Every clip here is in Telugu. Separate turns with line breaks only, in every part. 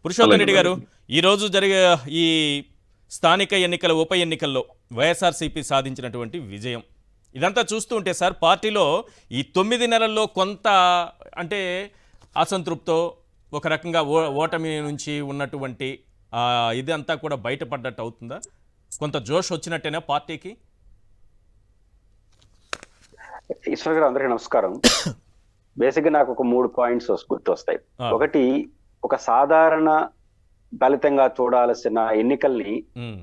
పురుషోత్తం రెడ్డి గారు, ఈరోజు జరిగే ఈ స్థానిక ఎన్నికల ఉప ఎన్నికల్లో వైఎస్ఆర్సీపీ సాధించినటువంటి విజయం ఇదంతా చూస్తూ ఉంటే సార్, పార్టీలో ఈ 9 నెలల్లో కొంత అంటే అసంతృప్తో ఒక రకంగా ఓటమి నుంచి ఉన్నటువంటి ఇదంతా కూడా బయటపడ్డట్టు అవుతుందా? కొంత జోష్ వచ్చినట్టేనా పార్టీకి?
ఈశ్వర్ గారు, అందరికీ నమస్కారం. బేసిక్గా నాకు ఒక 3 పాయింట్స్ గుర్తొస్తాయి. ఒకటి, ఒక సాధారణ ఫలితంగా చూడాల్సిన ఎన్నికల్ని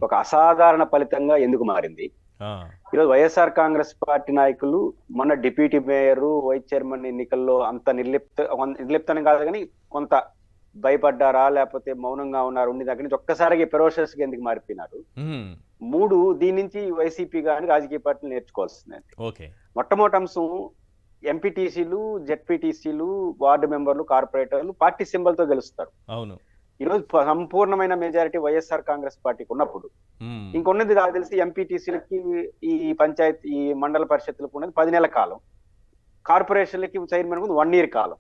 ఒక అసాధారణ ఫలితంగా ఎందుకు మారింది? ఈరోజు వైఎస్ఆర్ కాంగ్రెస్ పార్టీ నాయకులు మొన్న డిప్యూటీ మేయర్, వైస్ చైర్మన్ ఎన్నికల్లో అంత నిర్లిప్తం కాదు కానీ కొంత భయపడ్డారా, లేకపోతే మౌనంగా ఉన్నారు, ఉండి దగ్గర నుంచి ఒక్కసారిగా ఫెరోషియస్ గా ఎందుకు మారిపోయినారు? 3, దీని నుంచి వైసీపీ కానీ రాజకీయ పార్టీలు నేర్చుకోవాల్సిందండి. మొట్టమొదటి అంశం, ఎంపీటీసీలు, జెడ్పీటీసీలు, వార్డు మెంబర్లు, కార్పొరేటర్లు పార్టీ సింబల్ తో గెలుస్తారు.
అవును.
ఈరోజు సంపూర్ణమైన మెజారిటీ వైఎస్ఆర్ కాంగ్రెస్ పార్టీకి ఉన్నప్పుడు ఇంకొన్నది నాకు తెలిసి ఎంపీటీసీలకి, ఈ పంచాయతీ, ఈ మండల పరిషత్తులకు ఉన్నది 10 నెలల కాలం, కార్పొరేషన్లకి చైర్మన్ కు 1 year కాలం.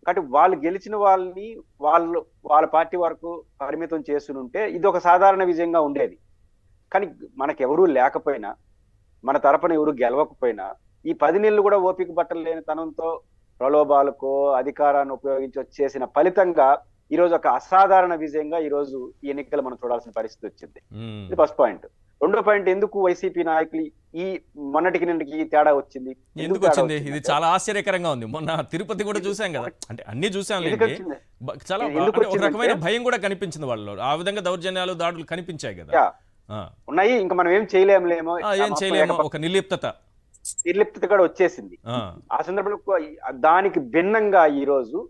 కాబట్టి వాళ్ళు గెలిచిన వాళ్ళని వాళ్ళ పార్టీ వరకు పరిమితం చేసునుంటే ఇది ఒక సాధారణ విజయంగా ఉండేది. కానీ మనకెవరూ లేకపోయినా, మన తరపున ఎవరు గెలవకపోయినా, ఈ 10 నెలలు కూడా ఓపిక బట్టలేని తనంతో ప్రలోభాలకో అధికారాన్ని ఉపయోగించి వచ్చేసిన ఫలితంగా ఈ రోజు ఒక అసాధారణ విజయంగా ఈ రోజు ఈ ఎన్నికలు మనం చూడాల్సిన పరిస్థితి వచ్చింది. ఇది ఫస్ట్ పాయింట్. రెండో పాయింట్, ఎందుకు వైసీపీ నాయకులు ఈ మొన్నటికి నిన్నటికి తేడా వచ్చింది?
ఎందుకు వచ్చింది? ఇది చాలా ఆశ్చర్యకరంగా ఉంది. మొన్న తిరుపతి కూడా చూసాం కదా, అంటే అన్ని చూసాం. చాలా ఒక రకమైన భయం కూడా కనిపించింది వాళ్ళలో. ఆ విధంగా దౌర్జన్యాలు, దాడులు కనిపించాయి కదా,
ఉన్నాయి. ఇంకా మనం ఏం చేయలేము,
ఒక నిర్లిప్తత
కూడా వచ్చేసింది. ఆ సందర్భంలో దానికి భిన్నంగా ఈ రోజు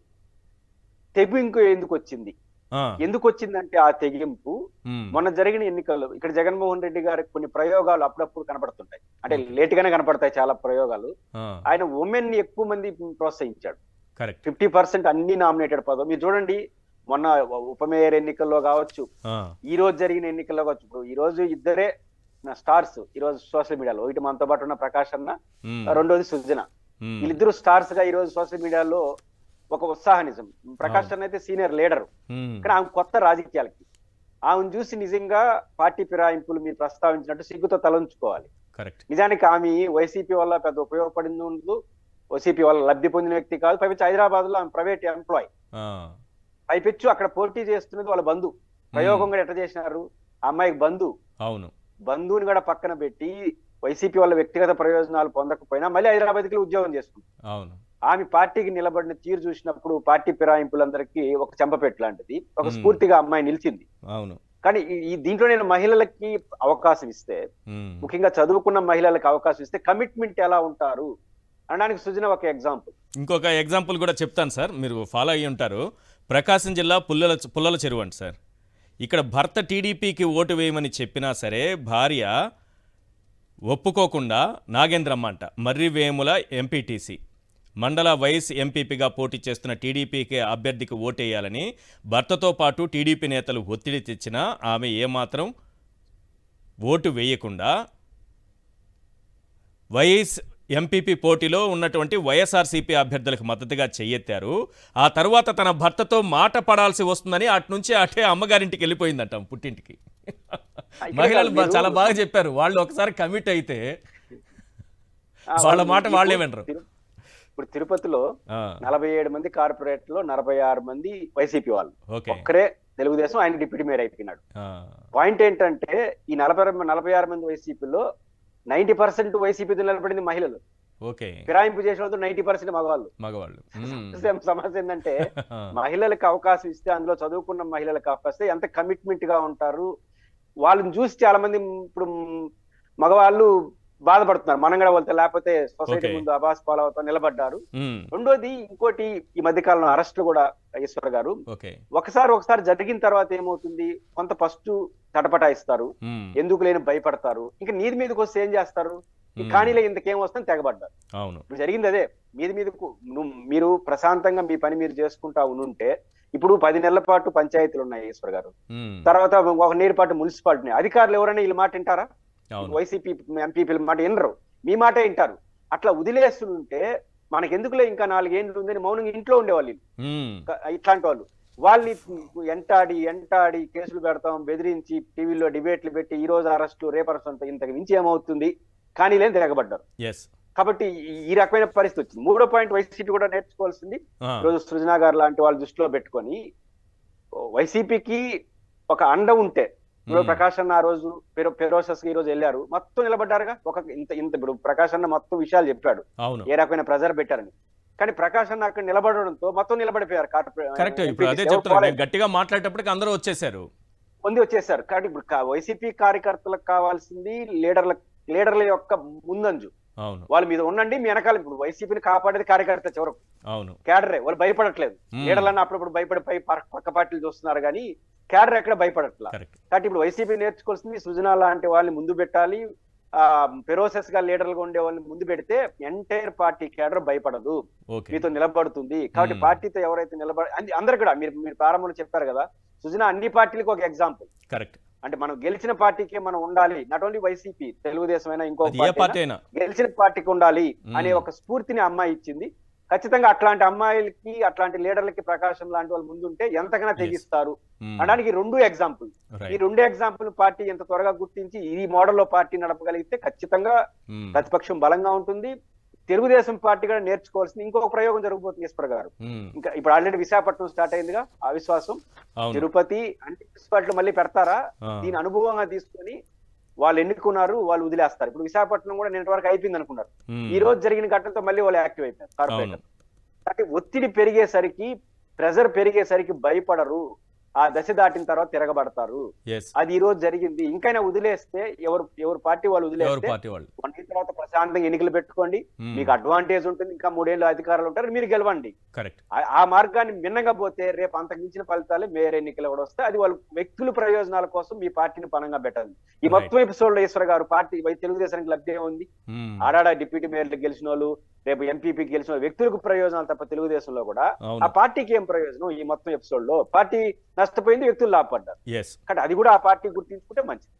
తెగింపు ఎందుకు వచ్చింది? ఎందుకు వచ్చిందంటే ఆ తెగింపు మొన్న జరిగిన ఎన్నికల్లో ఇక్కడ జగన్మోహన్ రెడ్డి గారికి కొన్ని ప్రయోగాలు అప్పుడప్పుడు కనపడుతుంటాయి, అంటే లేట్ గానే కనపడతాయి చాలా ప్రయోగాలు. ఆయన ఉమెన్ ని ఎక్కువ మంది ప్రోత్సహించాడు. 50% అన్ని నామినేటెడ్ పదవి. మీరు చూడండి, మొన్న ఉప మేయర్ ఎన్నికల్లో కావచ్చు, ఈ రోజు జరిగిన ఎన్నికల్లో కావచ్చు, ఇప్పుడు ఈ రోజు ఇద్దరే స్టార్స్ ఈ రోజు సోషల్ మీడియాలో. ఒకటి మనతో పాటు ఉన్న ప్రకాష్ అన్న, రెండోది సృజన. వీళ్ళిద్దరు స్టార్స్ గా ఈ రోజు సోషల్ మీడియాలో ఒక ఉత్సాహనిజం. ప్రకాష్ అన్న అయితే సీనియర్ లీడర్, కానీ ఆమె కొత్త రాజకీయాలకి. ఆమెను చూసి నిజంగా పార్టీ ఫిరాయింపులు మీరు ప్రస్తావించినట్టు సిగ్గుతో తలంచుకోవాలి. నిజానికి ఆమె వైసీపీ వల్ల పెద్ద ఉపయోగపడింది ఉండదు, వైసీపీ వల్ల లబ్ధి పొందిన వ్యక్తి కాదు. పైపెచ్చు హైదరాబాద్ లో ఆమె ప్రైవేట్ ఎంప్లాయ్. పైపెచ్చు అక్కడ పోటీ చేస్తున్నది వాళ్ళ బంధు. ప్రయోగం కూడా ఎట్లా చేసినారు, ఆ అమ్మాయికి బంధు. అవును, బంధువుని కూడా పక్కన పెట్టి వైసీపీ వాళ్ళ వ్యక్తిగత ప్రయోజనాలు పొందకపోయినా మళ్ళీ హైదరాబాద్కి ఉద్యోగం చేసుకుంది. అవును, ఆమె పార్టీకి నిలబడిన తీరు చూసినప్పుడు పార్టీ ఫిరాయింపులందరికీ ఒక చెంపపెట్టు లాంటిది, ఒక స్ఫూర్తిగా అమ్మాయి నిలిచింది. అవును, కానీ ఈ దీంట్లో నేను మహిళలకి అవకాశం ఇస్తే, ముఖ్యంగా చదువుకున్న మహిళలకు అవకాశం ఇస్తే కమిట్మెంట్ ఎలా ఉంటారు అనడానికి సృజన ఒక ఎగ్జాంపుల్.
ఇంకొక ఎగ్జాంపుల్ కూడా చెప్తాను సార్, మీరు ఫాలో అయ్యి ఉంటారు. ప్రకాశం జిల్లా పుల్లల చెరువు అండి సార్. ఇక్కడ భర్త టీడీపీకి ఓటు వేయమని చెప్పినా సరే భార్య ఒప్పుకోకుండా నాగేంద్రమ్మ అంట, మర్రివేముల ఎంపీటీసీ, మండల వైస్ ఎంపీపీగా పోటీ చేస్తున్న టీడీపీకి అభ్యర్థికి ఓటేయాలని భర్తతో పాటు టీడీపీ నేతలు ఒత్తిడి తెచ్చినా ఆమె ఏమాత్రం ఓటు వేయకుండా వైఎస్ ఎంపీపీ పోటీలో ఉన్నటువంటి వైఎస్ఆర్సీపీ అభ్యర్థులకు మద్దతుగా చెయ్యెత్తారు. ఆ తర్వాత తన భర్తతో మాట పడాల్సి వస్తుందని అట్నుంచి అటే అమ్మగారింటికి వెళ్ళిపోయిందంట, పుట్టింటికి. మహిళలు చాలా బాగా చెప్పారు, వాళ్ళు ఒకసారి కమిట్ అయితే వాళ్ళ మాట వాళ్ళే వినరు.
ఇప్పుడు తిరుపతిలో 47 మంది కార్పొరేట్లో 46 మంది వైసీపీ వాళ్ళు, ఒక్కరే తెలుగుదేశం, ఆయన డిప్యూటీ మేయర్ అయిపోయినాడు. పాయింట్ ఏంటంటే ఈ 46 మంది వైసీపీలో 90% వైసీపీతో నిలబడింది మహిళలు. ఫిరాయింపు చేసిన 90% మగవాళ్ళు. సమస్య ఏంటంటే మహిళలకు అవకాశం ఇస్తే, అందులో చదువుకున్న మహిళలకు అవకాశం ఇస్తే ఎంత కమిట్మెంట్ గా ఉంటారు. వాళ్ళని చూసి చాలా మంది ఇప్పుడు మగవాళ్ళు బాధపడుతున్నారు, మనం కూడా వెళ్తే లేకపోతే సొసైటీ ముందు అబాస్ పాలవుతా నిలబడ్డారు. రెండోది, ఇంకోటి, ఈ మధ్య కాలంలో అరెస్టులు కూడా ఈశ్వర్ గారు ఒకసారి జరిగిన తర్వాత ఏమవుతుంది, కొంత ఫస్ట్ తటపటాయిస్తారు, ఎందుకు లేని భయపడతారు, ఇంకా నీది మీదకి వస్తే ఏం చేస్తారు, కానీలో ఇంతకేం వస్తుంది తెగబడ్డారు. ఇప్పుడు జరిగింది అదే. మీదకు మీరు ప్రశాంతంగా మీ పని మీరు చేసుకుంటా ఉంటే, ఇప్పుడు 10 నెలల పాటు పంచాయతీలు ఉన్నాయి ఈశ్వర్ గారు, తర్వాత 1 year పాటు మున్సిపాలిటీ. అధికారులు ఎవరైనా వీళ్ళ మాట వింటారా? వైసీపీ ఎంపీపీల మాట వినరు, మీ మాట వింటారు. అట్లా వదిలేస్తుంటే మనకెందుకులే ఇంకా 4 ఏళ్ళు ఉందని మౌనంగా ఇంట్లో ఉండేవాళ్ళు ఇట్లాంటి వాళ్ళు. వాళ్ళని ఎంటాడి కేసులు పెడతాం, బెదిరించి టీవీలో డిబేట్లు పెట్టి ఈ రోజు అరెస్టు రేపు అరెస్ట్ ఇంతకు మించి ఏమవుతుంది కానీ లేని తిరగబడ్డారు.
ఎస్
కాబట్టి ఈ రకమైన పరిస్థితి వచ్చింది. 3వ పాయింట్ వైసీపీ కూడా నేర్చుకోవాల్సింది. ఈరోజు సృజనా గారు లాంటి వాళ్ళు దృష్టిలో పెట్టుకొని వైసీపీకి ఒక అండ ఉంటే, ఇప్పుడు ప్రకాష్ అన్న ఆ రోజు ఫెరోసెస్ ఈ రోజు వెళ్ళారు, మొత్తం నిలబడ్డారుగా. ఇంత ఇప్పుడు ప్రకాష్ అన్న మొత్తం విషయాలు చెప్పాడు, ఏ రకమైన ప్రెజర్ పెట్టారని. కానీ ప్రకాష్ అన్న అక్కడ నిలబడడంతో మొత్తం నిలబడిపోయారు.
కరెక్ట్, ఇప్పుడు అదే చెప్తున్నారు, గట్టిగా మాట్లాడేటప్పటికి అందరూ వచ్చేసారు,
వచ్చేసారు. కాబట్టి ఇప్పుడు వైసీపీ కార్యకర్తలకు కావాల్సింది లీడర్ల యొక్క ముందంజు. వాళ్ళ మీద ఉండండి, మీ వెనకాల. ఇప్పుడు వైసీపీని కాపాడేది కార్యకర్త చివరకు, కేడరే. వాళ్ళు భయపడట్లేదు. లీడర్లన్న అప్పుడప్పుడు భయపడిపోయి పక్క పార్టీలు చూస్తున్నారు కానీ కేడర్ ఎక్కడ భయపడట్లా. కాబట్టి ఇప్పుడు వైసీపీ నేర్చుకోవాల్సింది సృజన లాంటి వాళ్ళని ముందు పెట్టాలి. ఫెరోసెస్ గా లీడర్లుగా ఉండే వాళ్ళని ముందు పెడితే ఎంటైర్ పార్టీ కేడర్ భయపడదు, మీతో నిలబడుతుంది. కాబట్టి పార్టీతో ఎవరైతే అందరు కూడా మీరు ప్రారంభంలో చెప్పారు కదా, సృజన అన్ని పార్టీలకు ఒక ఎగ్జాంపుల్.
కరెక్ట్.
అంటే మనం గెలిచిన పార్టీకే మనం ఉండాలి, నాట్ ఓన్లీ వైసీపీ, తెలుగుదేశం అయినా ఇంకో
పార్టీ అయినా
గెలిచిన పార్టీకి ఉండాలి అనే ఒక స్ఫూర్తిని అమ్మాయి ఇచ్చింది. ఖచ్చితంగా అట్లాంటి అమ్మాయిలకి, అట్లాంటి లీడర్లకి ప్రకాశం లాంటి వాళ్ళు ముందుంటే ఎంతగానో తెగిస్తారు అనడానికి 2 ఎగ్జాంపుల్. ఈ 2 ఎగ్జాంపుల్ పార్టీ ఎంత త్వరగా గుర్తించి ఈ మోడల్లో పార్టీ నడపగలిగితే ఖచ్చితంగా ప్రతిపక్షం బలంగా ఉంటుంది. తెలుగుదేశం పార్టీ కూడా నేర్చుకోవాల్సింది ఇంకొక ప్రయోగం జరగబోతుంది ఈశ్వర్ గారు. ఇంకా ఇప్పుడు ఆల్రెడీ విశాఖపట్నం స్టార్ట్ అయిందిగా అవిశ్వాసం. తిరుపతి అంటే మున్సిపాలిటీలో మళ్ళీ పెడతారా, దీని అనుభవంగా తీసుకొని వాళ్ళు ఎన్నుకున్నారు, వాళ్ళు వదిలేస్తారు. ఇప్పుడు విశాఖపట్నం కూడా నిన్నటి వరకు అయిపోయింది అనుకున్నారు, ఈ రోజు జరిగిన ఘటనతో మళ్ళీ వాళ్ళు యాక్టివ్ అయిపోయారు కార్పొరేటర్. అంటే ఒత్తిడి పెరిగేసరికి, ప్రెజర్ పెరిగేసరికి భయపడరు, ఆ దశ దాటిన తర్వాత తిరగబడతారు. అది ఈ రోజు జరిగింది. ఇంకైనా వదిలేస్తే ఎవరు పార్టీ వాళ్ళు వదిలేస్తే 1 year తర్వాత ప్రశాంతంగా ఎన్నికలు పెట్టుకోండి, మీకు అడ్వాంటేజ్ ఉంటుంది, ఇంకా 3 ఏళ్ళు అధికారులు ఉంటారు, మీరు గెలవండి. ఆ మార్గాన్ని మిన్నగా పోతే రేపు అంతకు మించిన ఫలితాలు మేయర్ ఎన్నికలు కూడా వస్తాయి. అది వాళ్ళు వ్యక్తుల ప్రయోజనాల కోసం మీ పార్టీని పనంగా పెట్టాలి. ఈ మొత్తం ఎపిసోడ్ లో ఈశ్వర్ గారు పార్టీ తెలుగుదేశానికి లబ్ధి ఏముంది? ఆడాడ డిప్యూటీ మేయర్లు గెలిచిన వాళ్ళు, రేపు ఎంపీపీకి గెలిచిన వ్యక్తులకు ప్రయోజనాలు తప్ప తెలుగుదేశంలో కూడా ఆ పార్టీకి ఏం ప్రయోజనం? ఈ మొత్తం ఎపిసోడ్ లో పార్టీ నష్టపోయింది, వ్యక్తులు లాభపడ్డారు. కానీ అది కూడా ఆ పార్టీ గుర్తించుకుంటే మంచిది.